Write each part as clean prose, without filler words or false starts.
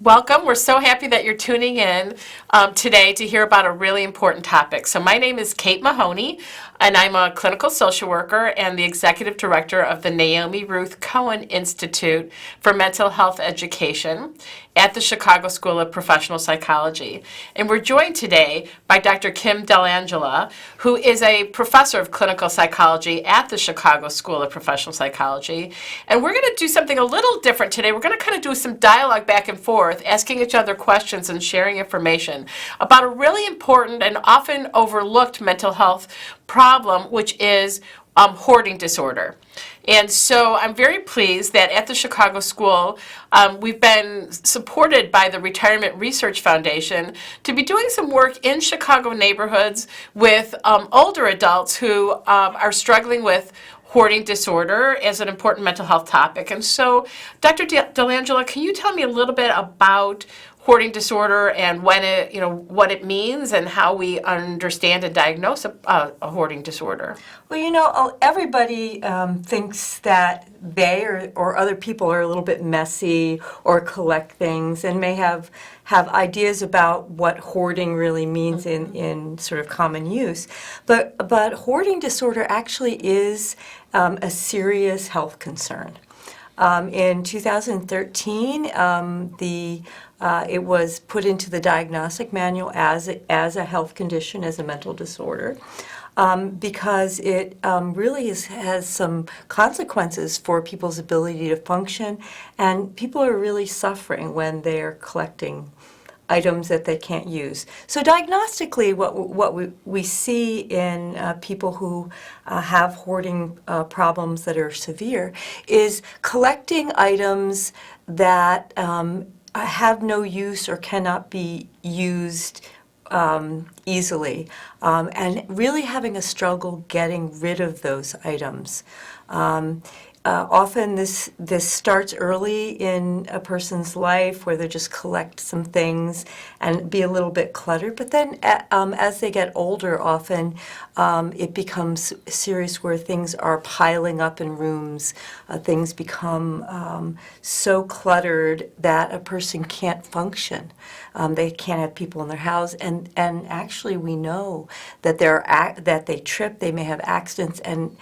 Welcome. We're so happy that you're tuning in today to hear about a really important topic. So my name is Kate Mahoney, and I'm a clinical social worker and the executive director of the Naomi Ruth Cohen Institute for Mental Health Education at the Chicago School of Professional Psychology. And we're joined today by Dr. Kim Delangela, who is a professor of clinical psychology at the Chicago School of Professional Psychology. And we're going to do something a little different today. We're going to kind of do some dialogue back and forth, asking each other questions and sharing information about a really important and often overlooked mental health problem, which is hoarding disorder. And so I'm very pleased that at the Chicago School, we've been supported by the Retirement Research Foundation to be doing some work in Chicago neighborhoods with older adults who are struggling with hoarding disorder as an important mental health topic. And so, Dr. Delangela, can you tell me a little bit about hoarding disorder and when it, what it means and how we understand and diagnose a hoarding disorder? Well, everybody thinks that they or other people are a little bit messy or collect things and may have ideas about what hoarding really means in sort of common use. But hoarding disorder actually is a serious health concern. In 2013, it was put into the diagnostic manual as a health condition, as a mental disorder, because it really has some consequences for people's ability to function, and people are really suffering when they're collecting items that they can't use. So diagnostically, what we see in people who have hoarding problems that are severe is collecting items that have no use or cannot be used easily, and really having a struggle getting rid of those items. Often this starts early in a person's life where they just collect some things and be a little bit cluttered, but then as they get older, often it becomes serious where things are piling up in rooms. Things become so cluttered that a person can't function. They can't have people in their house, and actually we know that that they trip, they may have accidents, and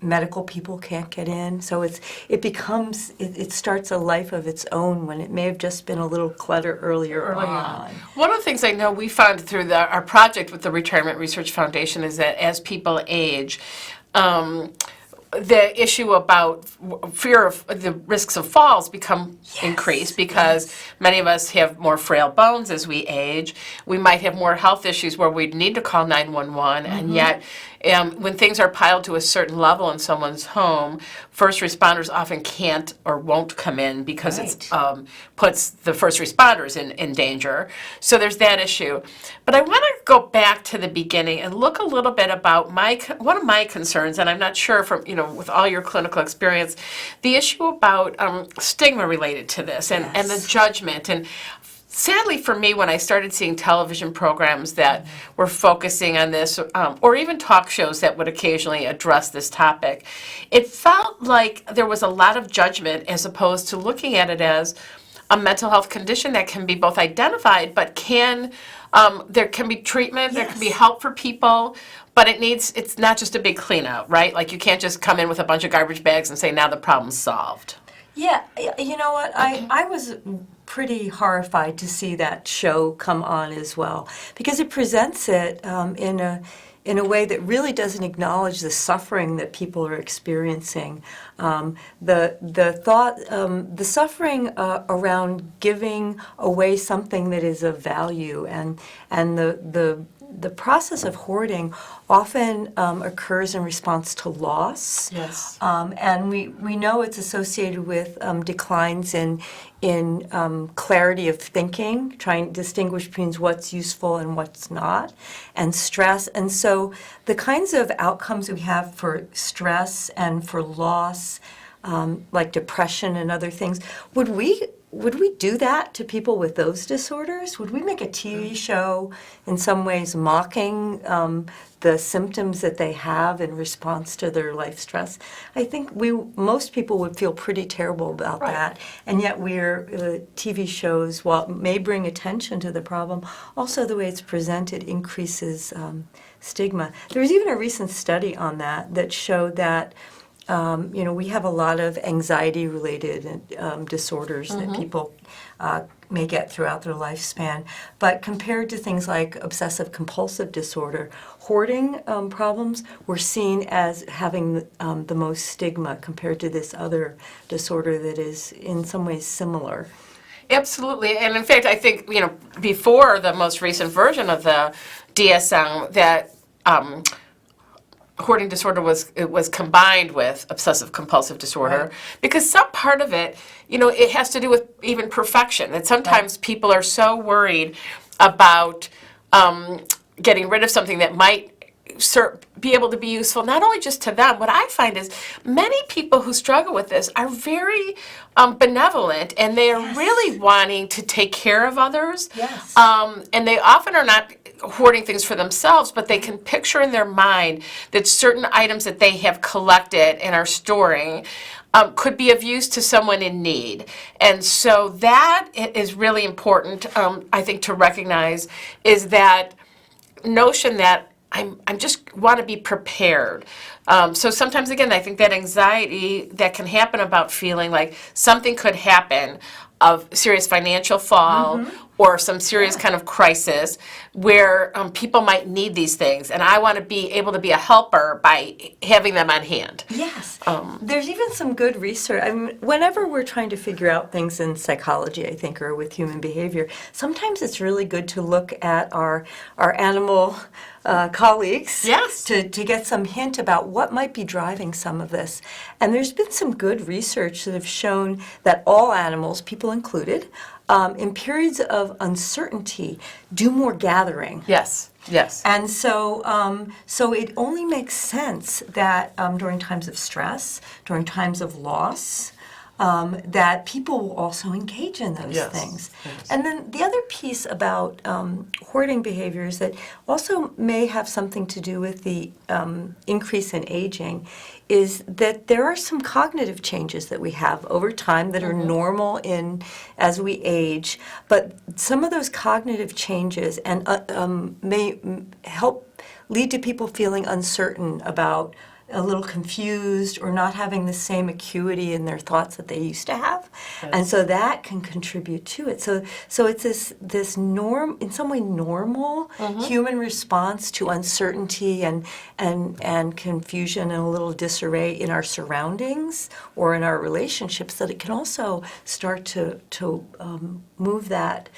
medical people can't get in. So it starts a life of its own when it may have just been a little clutter earlier on. One of the things I know we found through our project with the Retirement Research Foundation is that as people age, the issue about fear of the risks of falls become increased because many of us have more frail bones as we age. We might have more health issues where we'd need to call 911, and yet when things are piled to a certain level in someone's home, first responders often can't or won't come in because it puts the first responders in danger. So there's that issue. But I want to go back to the beginning and look a little bit about one of my concerns, and I'm not sure from, with all your clinical experience, the issue about stigma related to this and the judgment. And sadly for me, when I started seeing television programs that were focusing on this, or even talk shows that would occasionally address this topic, it felt like there was a lot of judgment as opposed to looking at it as a mental health condition that can be both identified, but there can be treatment, there can be help for people, but it's not just a big clean out, right? Like you can't just come in with a bunch of garbage bags and say, now the problem's solved. Yeah, you know what? I was pretty horrified to see that show come on as well, because it presents it in a way that really doesn't acknowledge the suffering that people are experiencing. The suffering around giving away something that is of value, and the process of hoarding often occurs in response to loss. Yes. And we know it's associated with declines in clarity of thinking, trying to distinguish between what's useful and what's not, and stress. And so the kinds of outcomes we have for stress and for loss, like depression and other things, would we would we do that to people with those disorders? Would we make a TV show in some ways mocking the symptoms that they have in response to their life stress? I think most people would feel pretty terrible about that. And yet TV shows, while it may bring attention to the problem, also the way it's presented increases stigma. There was even a recent study on that showed that we have a lot of anxiety-related disorders that people may get throughout their lifespan. But compared to things like obsessive-compulsive disorder, hoarding problems were seen as having the most stigma compared to this other disorder that is in some ways similar. Absolutely. And in fact, I think, before the most recent version of the DSM, that hoarding disorder was combined with obsessive compulsive disorder, because some part of it, it has to do with even perfection. That sometimes people are so worried about getting rid of something that might be able to be useful, not only just to them. What I find is many people who struggle with this are very benevolent, and they are really wanting to take care of others. And they often are not hoarding things for themselves, but they can picture in their mind that certain items that they have collected and are storing could be of use to someone in need. And so that is really important, I think, to recognize, is that notion that I just want to be prepared. So sometimes, again, I think that anxiety that can happen about feeling like something could happen, of serious financial fall or some serious kind of crisis where people might need these things, and I want to be able to be a helper by having them on hand. Yes. There's even some good research. I mean, whenever we're trying to figure out things in psychology, I think, or with human behavior, sometimes it's really good to look at our animal colleagues to get some hint about what might be driving some of this. And there's been some good research that have shown that all animals, people included, in periods of uncertainty, do more gathering. Yes. And so it only makes sense that during times of stress, during times of loss, that people will also engage in those things. And then the other piece about hoarding behaviors that also may have something to do with the increase in aging is that there are some cognitive changes that we have over time that are normal as we age, but some of those cognitive changes may help lead to people feeling uncertain about, a little confused, or not having the same acuity in their thoughts that they used to have. And so that can contribute to it. So it's this in some way normal human response to uncertainty and confusion and a little disarray in our surroundings or in our relationships, that it can also start to move that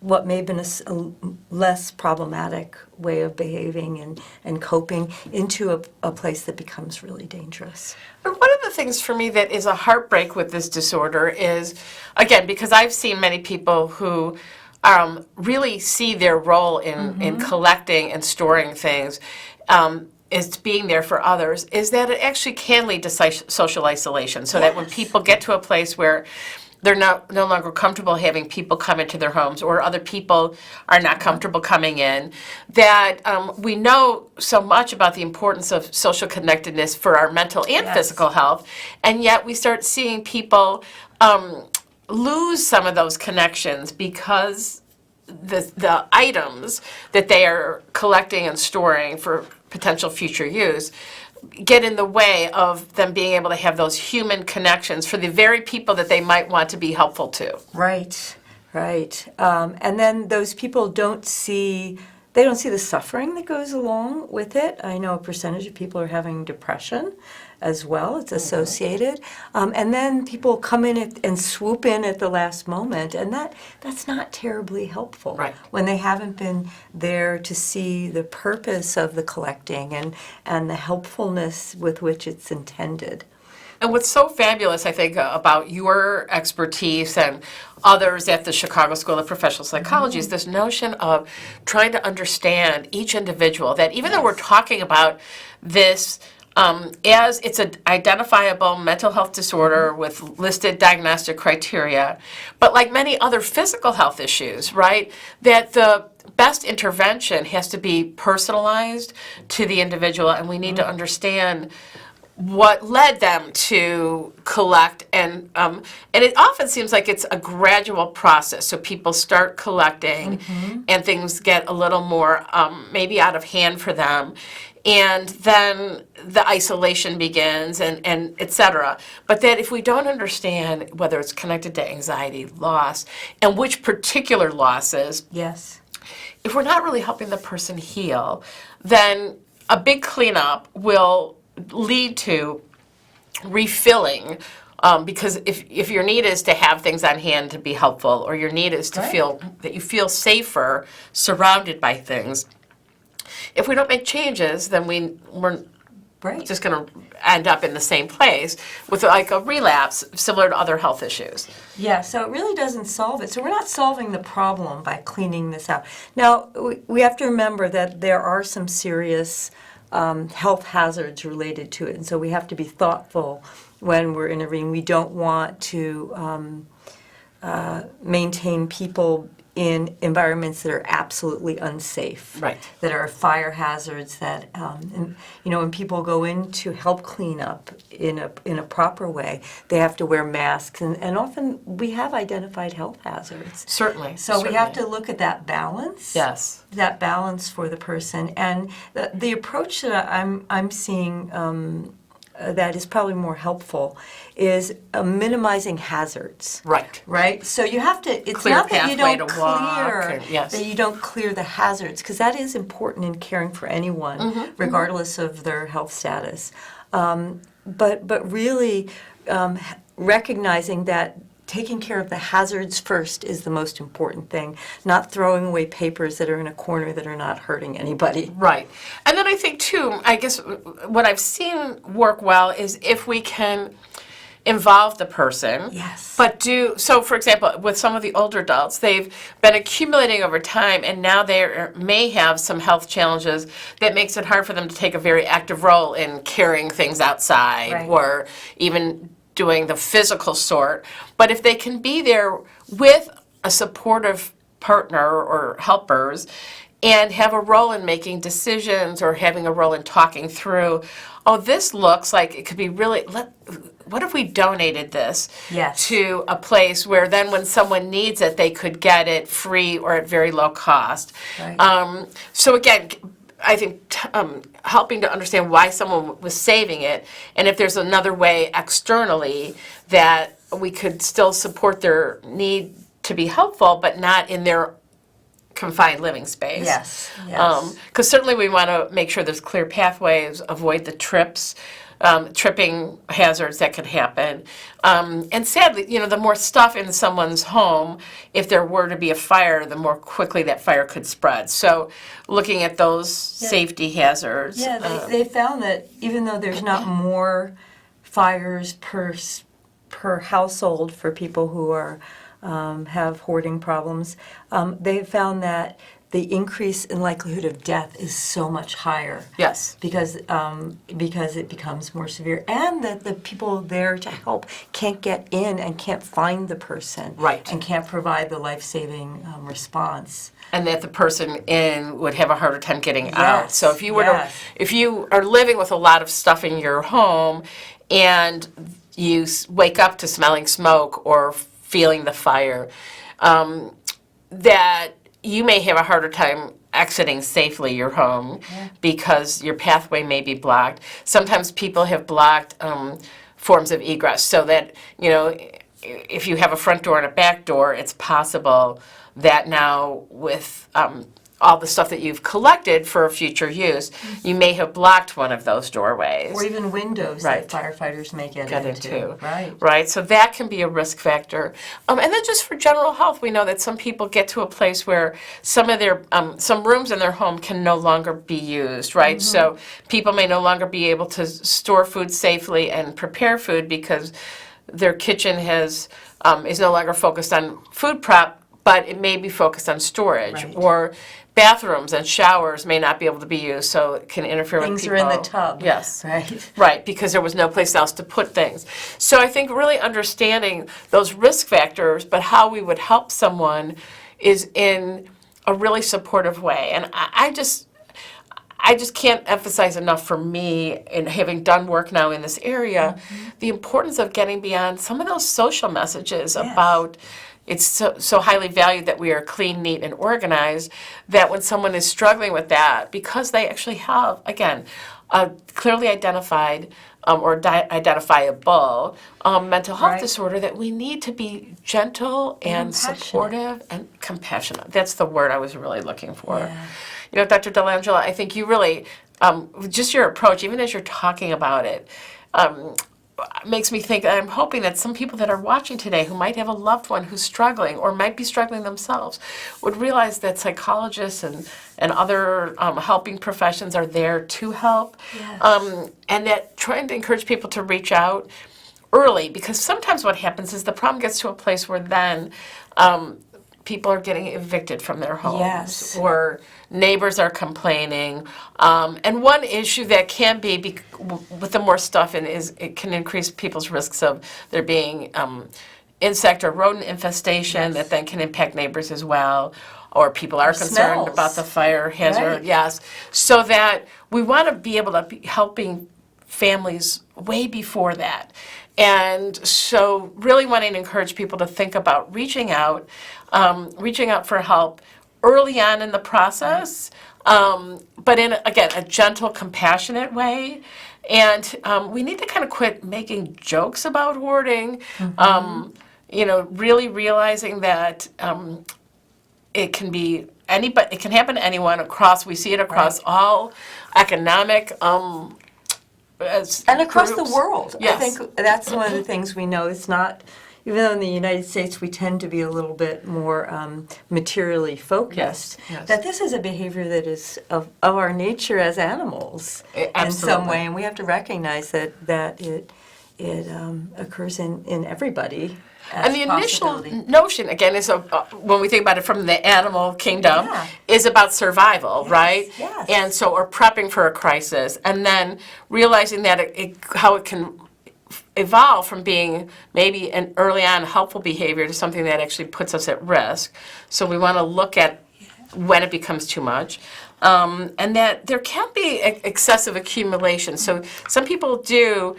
what may have been a less problematic way of behaving and coping into a place that becomes really dangerous. One of the things for me that is a heartbreak with this disorder is, again, because I've seen many people who really see their role in collecting and storing things is being there for others, is that it actually can lead to social isolation. So that when people get to a place where they're no longer comfortable having people come into their homes, or other people are not comfortable coming in, that we know so much about the importance of social connectedness for our mental and physical health, and yet we start seeing people lose some of those connections because the items that they are collecting and storing for potential future use get in the way of them being able to have those human connections for the very people that they might want to be helpful to. Right. And then those people don't see the suffering that goes along with it. I know a percentage of people are having depression as well. It's associated. And then people come in and swoop in at the last moment, and that's not terribly helpful when they haven't been there to see the purpose of the collecting and the helpfulness with which it's intended. And what's so fabulous, I think, about your expertise and others at the Chicago School of Professional Psychology is this notion of trying to understand each individual, that even though we're talking about this as it's an identifiable mental health disorder with listed diagnostic criteria, but like many other physical health issues, right, that the best intervention has to be personalized to the individual, and we need to understand what led them to collect, and it often seems like it's a gradual process. So people start collecting, and things get a little more maybe out of hand for them, and then the isolation begins, and et cetera. But that if we don't understand whether it's connected to anxiety, loss, and which particular losses, Yes. if we're not really helping the person heal, then a big cleanup will lead to refilling, because if your need is to have things on hand to be helpful, or your need is to Right. feel that you feel safer surrounded by things, if we don't make changes, then we're Right. just going to end up in the same place with like a relapse similar to other health issues. Yeah, so it really doesn't solve it. So we're not solving the problem by cleaning this out. Now, we have to remember that there are some serious health hazards related to it, and so we have to be thoughtful when we're intervening. We don't want to maintain people in environments that are absolutely unsafe. Right. That are fire hazards, that, and, when people go in to help clean up in a proper way, they have to wear masks, and often we have identified health hazards. Certainly. So we have to look at that balance. Yes. That balance for the person, and the approach that I'm seeing that is probably more helpful is minimizing hazards. Right. Right. So you have to. It's Clear not that you pathway don't to walk, clear and- yes. that you don't clear the hazards, because that is important in caring for anyone, regardless of their health status. But really recognizing that taking care of the hazards first is the most important thing, not throwing away papers that are in a corner that are not hurting anybody. Right. And then I think, too, I guess what I've seen work well is if we can involve the person. Yes. But so for example, with some of the older adults, they've been accumulating over time, and now they may have some health challenges that makes it hard for them to take a very active role in carrying things outside, Right. or even doing the physical sort. But if they can be there with a supportive partner or helpers and have a role in making decisions or having a role in talking through, oh, this looks like it could be really, what if we donated this Yes. to a place where then when someone needs it, they could get it free or at very low cost. Right. So again, I think helping to understand why someone was saving it, and if there's another way externally that we could still support their need to be helpful, but not in their confined living space. Yes. Yes. Because certainly we want to make sure there's clear pathways, avoid the tripping hazards that could happen. And sadly, the more stuff in someone's home, if there were to be a fire, the more quickly that fire could spread. So looking at those safety hazards. Yeah, they found that even though there's not more fires per household for people who are have hoarding problems, they found that the increase in likelihood of death is so much higher. Yes. Because it becomes more severe, and that the people there to help can't get in and can't find the person. Right. And can't provide the life-saving response. And that the person in would have a harder time getting out. Yes, So if you were yes. if you are living with a lot of stuff in your home, and you wake up to smelling smoke or feeling the fire, that you may have a harder time exiting safely your home because your pathway may be blocked. Sometimes people have blocked forms of egress, so that, if you have a front door and a back door, it's possible that now with all the stuff that you've collected for future use, you may have blocked one of those doorways. Or even windows Right. that firefighters may get Get into. into. Right. Right, so that can be a risk factor. And then just for general health, we know that some people get to a place where some of their, some rooms in their home can no longer be used, right? So people may no longer be able to store food safely and prepare food because their kitchen is no longer focused on food prep, but it may be focused on storage. Right. Or bathrooms and showers may not be able to be used, so it can interfere with Things people. are in the tub. Yes. Right. Right, because there was no place else to put things. So I think really understanding those risk factors, but how we would help someone is in a really supportive way. And I just can't emphasize enough for me, in having done work now in this area, the importance of getting beyond some of those social messages about it's so highly valued that we are clean, neat, and organized, that when someone is struggling with that, because they actually have, again, a clearly identified identifiable mental health Right. disorder, that we need to be gentle and compassionate. supportive and compassionate. That's the word I was really looking for. Yeah. You know, Dr. DeLangelo, I think you really, just your approach, even as you're talking about it, makes me think, I'm hoping that some people that are watching today who might have a loved one who's struggling or might be struggling themselves would realize that psychologists and other helping professions are there to help. Yes. And that trying to encourage people to reach out early, because sometimes what happens is the problem gets to a place where then people are getting evicted from their homes, Yes. or neighbors are complaining. And one issue that can be with the more stuff in is it can increase people's risks of there being insect or rodent infestation that then can impact neighbors as well. Or people are concerned smells. about the fire hazard, Right. yes. So that we want to be able to be helping families way before that. And so really wanting to encourage people to think about reaching out for help early on in the process, but in, again, a gentle, compassionate way. And we need to kind of quit making jokes about hoarding, you know, really realizing that it can be anybody, it can happen to anyone across, we see it across all economic And across groups. the world. Yes. I think that's one of the things we know. It's not, even though in the United States we tend to be a little bit more materially focused, Yes. that this is a behavior that is of our nature as animals in some Absolutely. way. And we have to recognize that it occurs in everybody. As And the a initial possibility. notion, again, is when we think about it from the animal kingdom, Yeah. is about survival, right? yes. And so, or prepping for a crisis, and then realizing that how it can evolve from being maybe an early on helpful behavior to something that actually puts us at risk. So we want to look at when it becomes too much. And that there can be excessive accumulation. So some people do,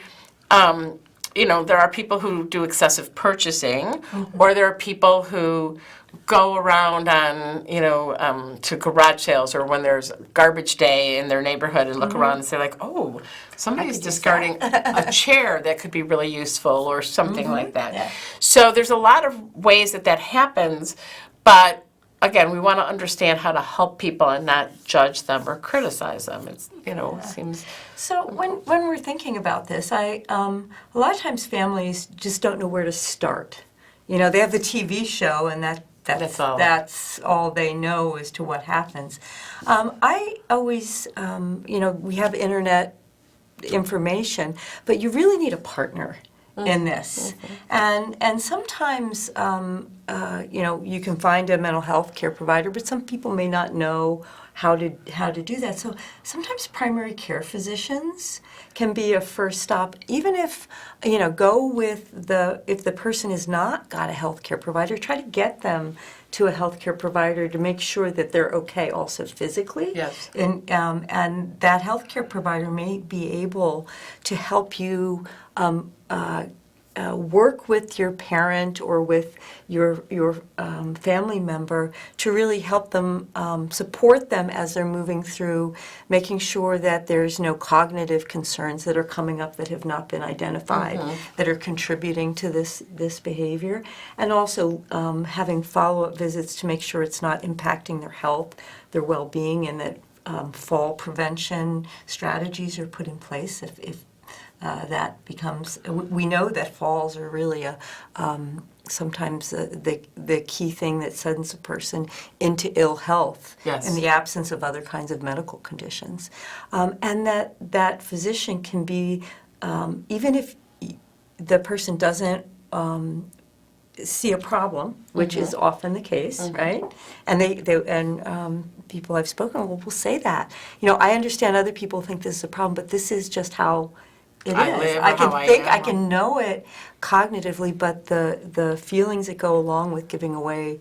you know, there are people who do excessive purchasing, or there are people who go around on, you know, to garage sales, or when there's garbage day in their neighborhood and look around and say like, oh, somebody's could use discarding a chair that could be really useful, or something like that. Yeah. So there's a lot of ways that happens, but again, we want to understand how to help people and not judge them or criticize them. It's, you know, seems... So when we're thinking about this, a lot of times families just don't know where to start. You know, they have the TV show, and that's all they know as to what happens. I always, you know, we have internet information, but you really need a partner in this. And sometimes, you know, you can find a mental health care provider, but some people may not know how to do that. So sometimes primary care physicians can be a first stop, even if, you know, go with if the person has not got a health care provider, try to get them to a health care provider to make sure that they're okay also physically. Yes. And that health care provider may be able to help you work with your parent or with your family member to really help them, support them as they're moving through, making sure that there's no cognitive concerns that are coming up that have not been identified that are contributing to this behavior, and also having follow-up visits to make sure it's not impacting their health, their well-being, and that fall prevention strategies are put in place if that becomes, we know that falls are really sometimes the key thing that sends a person into ill health in the absence of other kinds of medical conditions. And that physician can be, even if the person doesn't see a problem, which is often the case, right? And people I've spoken with will say that. I understand other people think this is a problem, but this is just how it is. I live or I can how I think, am. I can know it cognitively, but the feelings that go along with giving away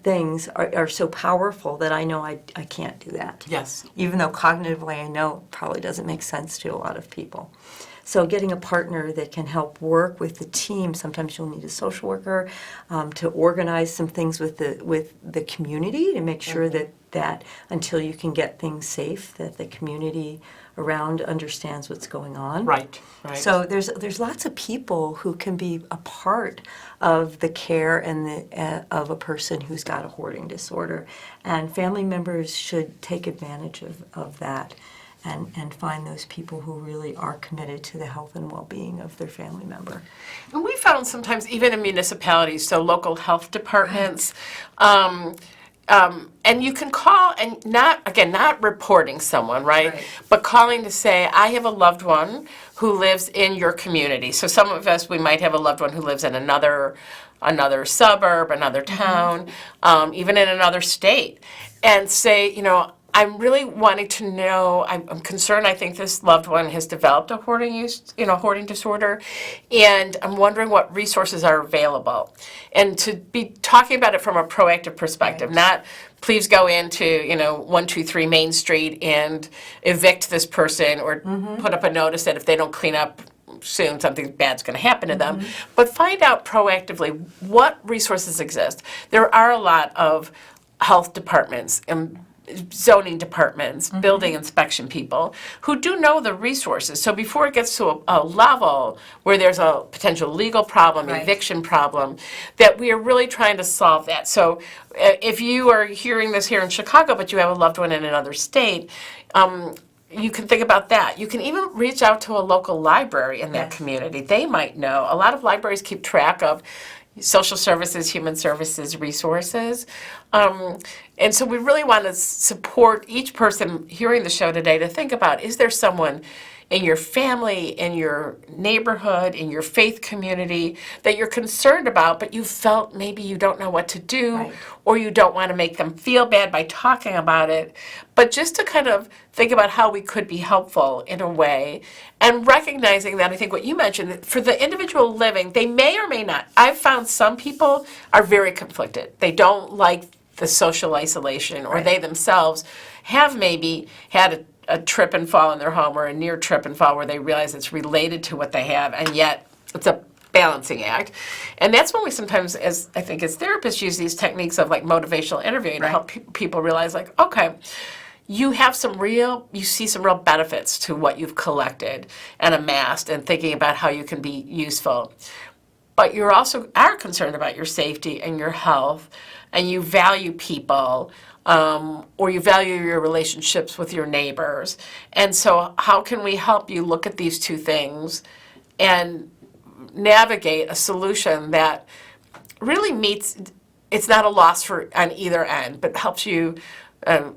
things are so powerful that I know I can't do that. Yes. Even though cognitively I know it probably doesn't make sense to a lot of people. So getting a partner that can help work with the team, sometimes you'll need a social worker to organize some things with the community to make sure that until you can get things safe, that the community around understands what's going on. Right, right. So there's lots of people who can be a part of the care and of a person who's got a hoarding disorder, and family members should take advantage of that and find those people who really are committed to the health and well-being of their family member. And we found sometimes even in municipalities, so local health departments, and you can call and not reporting someone, right? But calling to say, I have a loved one who lives in your community. So some of us, we might have a loved one who lives in another suburb, another town, even in another state, and say, I'm really wanting to know, I'm concerned, I think this loved one has developed a hoarding disorder, and I'm wondering what resources are available. And to be talking about it from a proactive perspective, not please go into, 123 Main Street and evict this person or put up a notice that if they don't clean up soon something bad's going to happen to them, but find out proactively what resources exist. There are a lot of health departments and zoning departments, building inspection people who do know the resources. So before it gets to a level where there's a potential legal problem, eviction problem, that we are really trying to solve that. So if you are hearing this here in Chicago, but you have a loved one in another state, you can think about that. You can even reach out to a local library in that community. They might know. A lot of libraries keep track of social services, human services, resources. And so we really want to support each person hearing the show today to think about, is there someone in your family, in your neighborhood, in your faith community that you're concerned about, but you felt maybe you don't know what to do, or you don't want to make them feel bad by talking about it, but just to kind of think about how we could be helpful in a way, and recognizing that, I think what you mentioned, that for the individual living, they may or may not. I've found some people are very conflicted. They don't like the social isolation, or they themselves have maybe had a trip and fall in their home, or a near trip and fall where they realize it's related to what they have, and yet it's a balancing act. And that's when we sometimes, as therapists, use these techniques of like motivational interviewing to help people realize, like, okay, you see some real benefits to what you've collected and amassed, and thinking about how you can be useful. But you also are concerned about your safety and your health, and you value people, or you value your relationships with your neighbors. And so how can we help you look at these two things and navigate a solution that really meets, it's not a loss on either end, but helps you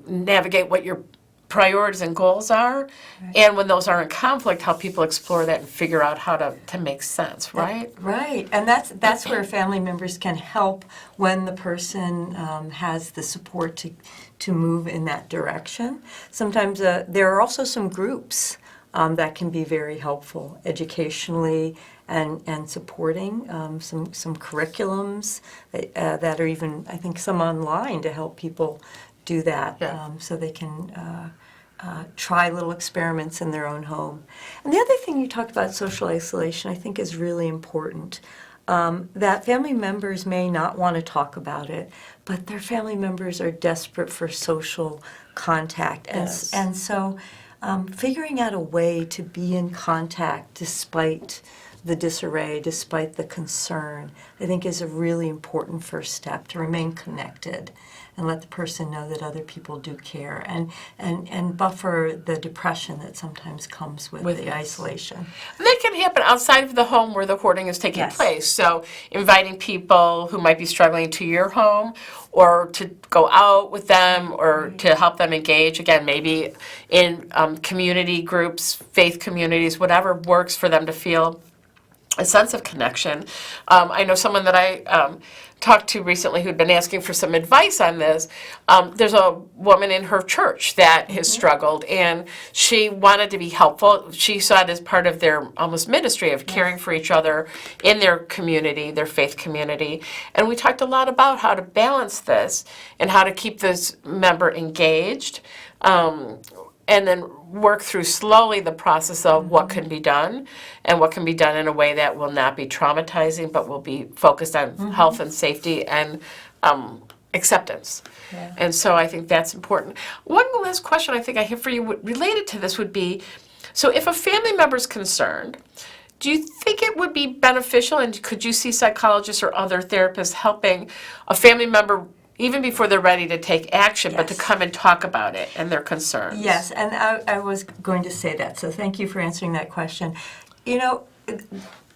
navigate what your priorities and goals are, and when those are in conflict, how people explore that and figure out how to make sense, right? Right, and that's where family members can help when the person has the support to move in that direction. Sometimes there are also some groups that can be very helpful educationally and supporting some curriculums that are even, I think, some online to help people do that, so they can try little experiments in their own home. And the other thing you talked about, social isolation, I think is really important. That family members may not want to talk about it, but their family members are desperate for social contact. And so figuring out a way to be in contact despite the disarray, despite the concern, I think is a really important first step, to remain connected and let the person know that other people do care, and buffer the depression that sometimes comes with the isolation. And that can happen outside of the home where the hoarding is taking place. So inviting people who might be struggling to your home, or to go out with them, or to help them engage, again, maybe in community groups, faith communities, whatever works for them to feel a sense of connection. I know someone that I talked to recently who'd been asking for some advice on this. There's a woman in her church that has struggled, and she wanted to be helpful. She saw it as part of their almost ministry of caring for each other in their community, their faith community. And we talked a lot about how to balance this and how to keep this member engaged. And then work through slowly the process of what can be done and what can be done in a way that will not be traumatizing, but will be focused on health and safety and acceptance. Yeah. And so I think that's important. One last question I think I have for you related to this would be, so if a family member is concerned, do you think it would be beneficial, and could you see psychologists or other therapists helping a family member even before they're ready to take action, but to Yes. come and talk about it and their concerns? Yes, and I was going to say that, so thank you for answering that question. You know,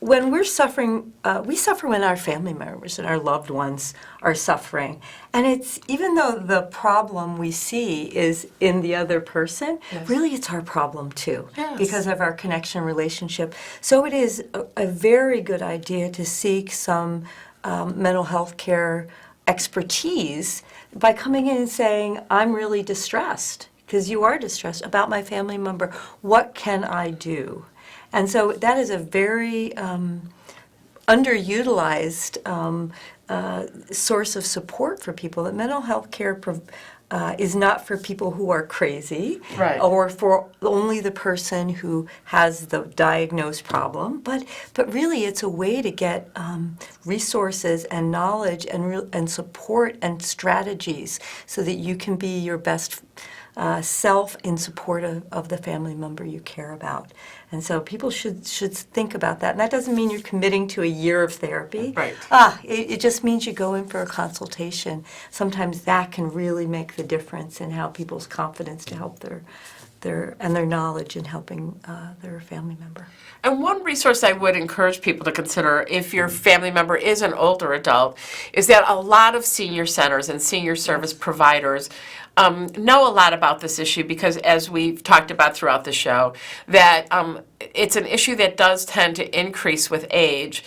when we're suffering, we suffer when our family members and our loved ones are suffering. And it's, even though the problem we see is in the other person, Yes. really it's our problem too, Yes. because of our connection relationship. So it is a very good idea to seek some mental health care expertise by coming in and saying, I'm really distressed, because you are distressed about my family member. What can I do? And so that is a very underutilized source of support for people. That mental health care is not for people who are crazy, Right. or for only the person who has the diagnosed problem, but really it's a way to get resources and knowledge and support and strategies so that you can be your best self in support of the family member you care about. And so people should think about that. And that doesn't mean you're committing to a year of therapy. Right. It just means you go in for a consultation. Sometimes that can really make the difference in how people's confidence to help their knowledge in helping their family member. And one resource I would encourage people to consider if your family member is an older adult is that a lot of senior centers and senior service providers know a lot about this issue, because as we've talked about throughout the show, that it's an issue that does tend to increase with age.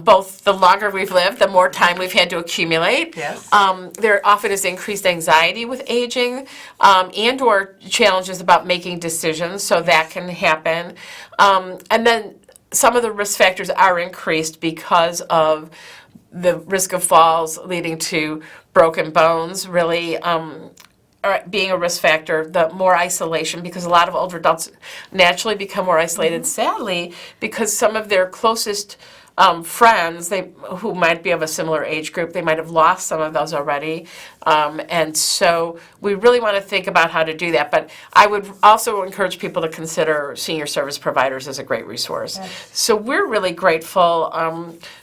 Both the longer we've lived, the more time we've had to accumulate. Yes. There often is increased anxiety with aging, and or challenges about making decisions, so that can happen. And then some of the risk factors are increased because of the risk of falls leading to broken bones, really being a risk factor, the more isolation, because a lot of older adults naturally become more isolated, sadly, because some of their closest friends, who might be of a similar age group, they might have lost some of those already. And so we really want to think about how to do that. But I would also encourage people to consider senior service providers as a great resource. Yes. So we're really grateful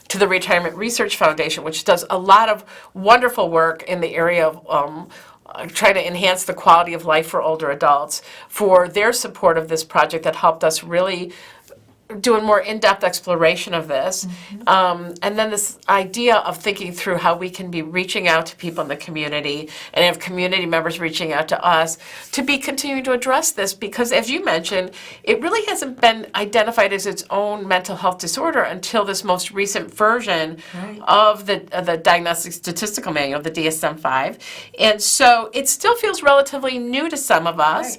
to the Retirement Research Foundation, which does a lot of wonderful work in the area of trying to enhance the quality of life for older adults, for their support of this project that helped us really do a more in-depth exploration of this. And then this idea of thinking through how we can be reaching out to people in the community and have community members reaching out to us to be continuing to address this, because as you mentioned, it really hasn't been identified as its own mental health disorder until this most recent version Right. of the Diagnostic Statistical Manual, the DSM-5. And so it still feels relatively new to some of us.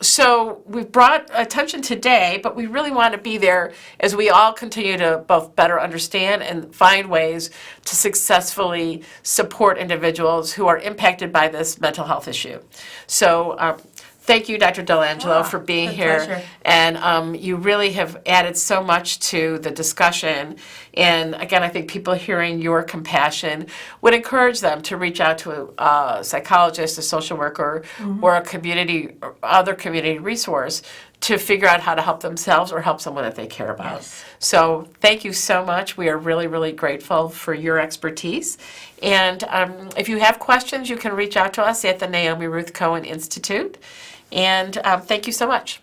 So we've brought attention today, but we really want to be there as we all continue to both better understand and find ways to successfully support individuals who are impacted by this mental health issue. So thank you, Dr. Delangelo, for being good here. pleasure. And you really have added so much to the discussion. And again, I think people hearing your compassion would encourage them to reach out to a psychologist, a social worker, or a community, or other community resource to figure out how to help themselves or help someone that they care about. Yes. So thank you so much. We are really, really grateful for your expertise. And if you have questions, you can reach out to us at the Naomi Ruth Cohen Institute. And thank you so much.